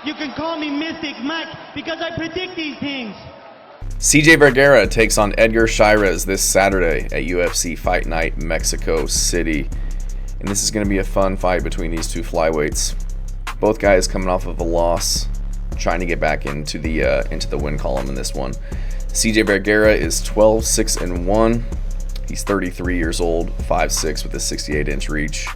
You can call me Mystic Mike because I predict these things. CJ Vergara takes on Edgar Cháirez this Saturday at UFC Fight Night, Mexico City. And this is going to be a fun fight between these two flyweights. Both guys coming off of a loss, trying to get back into the win column in this one. CJ Vergara is 12-6-1. He's 33 years old, 5'6" with a 68-inch reach,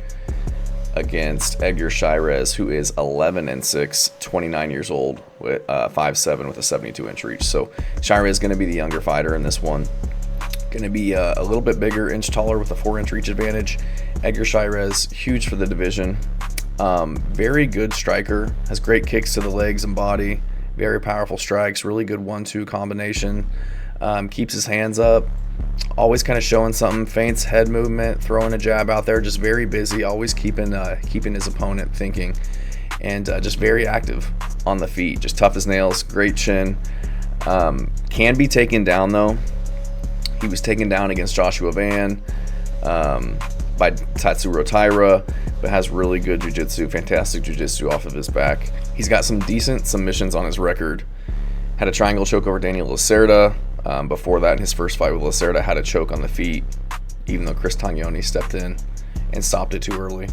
against Edgar Cháirez, who is 11-6, 29 years old, with 5'7" with a 72-inch reach. So Cháirez is going to be the younger fighter in this one. Going to be a little bit bigger, inch taller with a 4-inch reach advantage. Edgar Cháirez, huge for the division. Very good striker, has great kicks to the legs and body, very powerful strikes, really good 1-2 combination. Keeps his hands up, always kind of showing something, feints, head movement, throwing a jab out there, just very busy, always keeping his opponent thinking, and just very active on the feet, just tough as nails, great chin. Can be taken down though. He was taken down against Joshua Van by Tatsuro Taira, but has really good jiu-jitsu, fantastic jiu-jitsu off of his back. He's got some decent submissions on his record. Had a triangle choke over Daniel Lacerda. Before that, in his first fight with Lacerda, had a choke on the feet, even though Chris Tognoni stepped in and stopped it too early.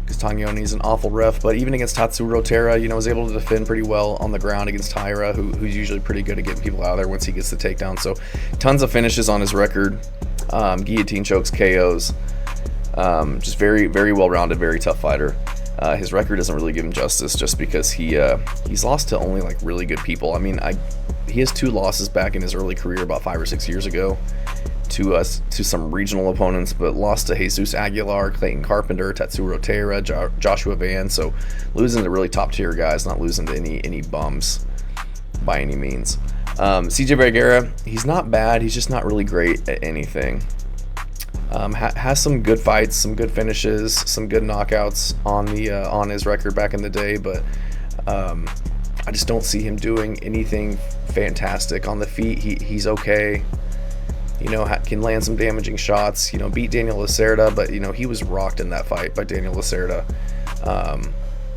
Because Tognoni's an awful ref, but even against Tatsuro Taira, was able to defend pretty well on the ground against Taira, who's usually pretty good at getting people out of there once he gets the takedown. So tons of finishes on his record, guillotine chokes, KOs, just very, very well-rounded, very tough fighter. His record doesn't really give him justice just because he's lost to only like really good people. I mean, he has 2 losses back in his early career about 5 or 6 years ago to some regional opponents, but lost to Jesus Aguilar, Clayton Carpenter, Tatsuro Taira, Joshua Van. So losing to really top tier guys, not losing to any bums by any means. CJ Vergara, he's not bad, he's just not really great at anything. Has some good fights, some good finishes, some good knockouts on his record back in the day, but I just don't see him doing anything fantastic on the feet. He's okay, can land some damaging shots. Beat Daniel Lacerda, but he was rocked in that fight by Daniel Lacerda.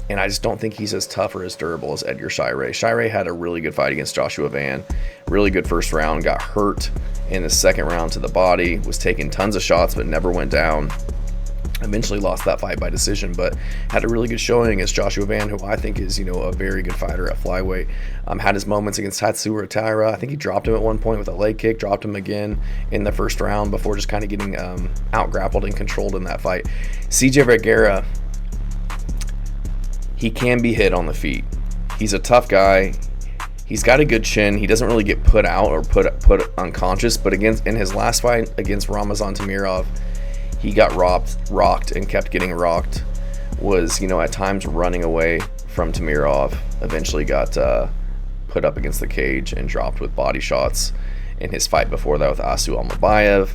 And I just don't think he's as tough or as durable as Edgar Cháirez. Cháirez had a really good fight against Joshua Van. Really good first round, got hurt in the second round to the body, was taking tons of shots but never went down. Eventually lost that fight by decision, but had a really good showing against Joshua Van, who I think is, a very good fighter at flyweight. Had his moments against Tatsuro Taira. I think he dropped him at one point with a leg kick, dropped him again in the first round before just kind of getting out-grappled and controlled in that fight. CJ Vergara, he can be hit on the feet. He's a tough guy. He's got a good chin. He doesn't really get put out or put unconscious, but in his last fight against Ramazan Tamirov, he got rocked and kept getting rocked. Was, at times running away from Tamirov. Eventually got put up against the cage and dropped with body shots in his fight before that with Asu Almabayev.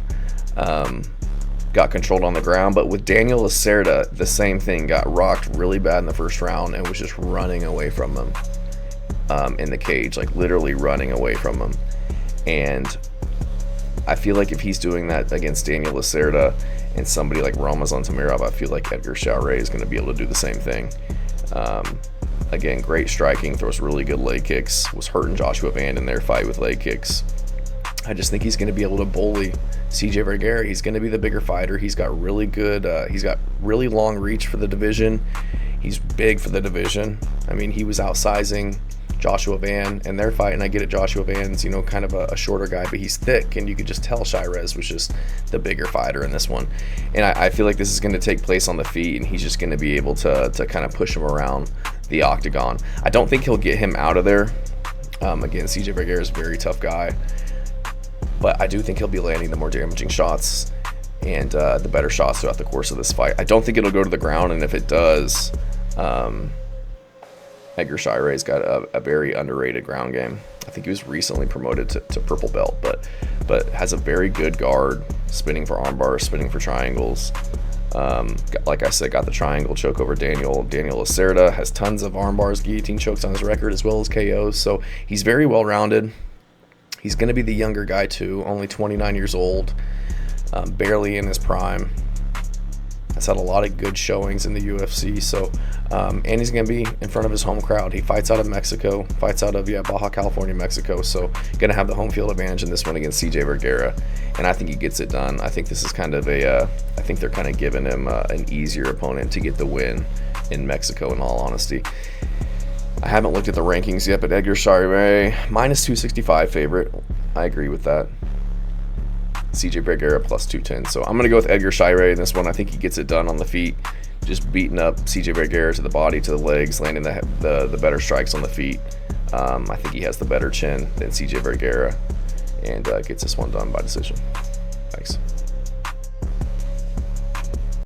Got controlled on the ground, but with Daniel Lacerda, the same thing. Got rocked really bad in the first round and was just running away from him in the cage, like literally running away from him. And I feel like if he's doing that against Daniel Lacerda and somebody like Ramazan Tamirov, I feel like Edgar Cháirez is going to be able to do the same thing. Again, great striking, throws really good leg kicks, was hurting Joshua Van in their fight with leg kicks. I just think he's going to be able to bully CJ Vergara. He's going to be the bigger fighter. He's got really good, he's got really long reach for the division. He's big for the division. I mean, he was outsizing Joshua Van in their fight, and I get it, Joshua Van's, kind of a shorter guy, but he's thick, and you could just tell Cháirez was just the bigger fighter in this one. And I feel like this is going to take place on the feet, and he's just going to be able to kind of push him around the octagon. I don't think he'll get him out of there. Again, CJ Vergara is a very tough guy, but I do think he'll be landing the more damaging shots and the better shots throughout the course of this fight. I don't think it'll go to the ground, and if it does, Edgar Cháirez got a very underrated ground game. I think he was recently promoted to purple belt, but has a very good guard, spinning for arm bars, spinning for triangles. Like I said, got the triangle choke over Daniel Lacerda, has tons of arm bars, guillotine chokes on his record, as well as KOs. So he's very well-rounded. He's going to be the younger guy too, only 29 years old, barely in his prime. He's had a lot of good showings in the UFC, so and he's going to be in front of his home crowd. He fights out of Mexico, fights out of Baja California, Mexico, so going to have the home field advantage in this one against CJ Vergara, and I think he gets it done. I think this is kind of I think they're kind of giving him an easier opponent to get the win in Mexico, in all honesty. I haven't looked at the rankings yet, but Edgar Cháirez, -265 favorite. I agree with that. CJ Vergara +210. So I'm going to go with Edgar Cháirez in this one. I think he gets it done on the feet, just beating up CJ Vergara to the body, to the legs, landing the better strikes on the feet. I think he has the better chin than CJ Vergara, and gets this one done by decision.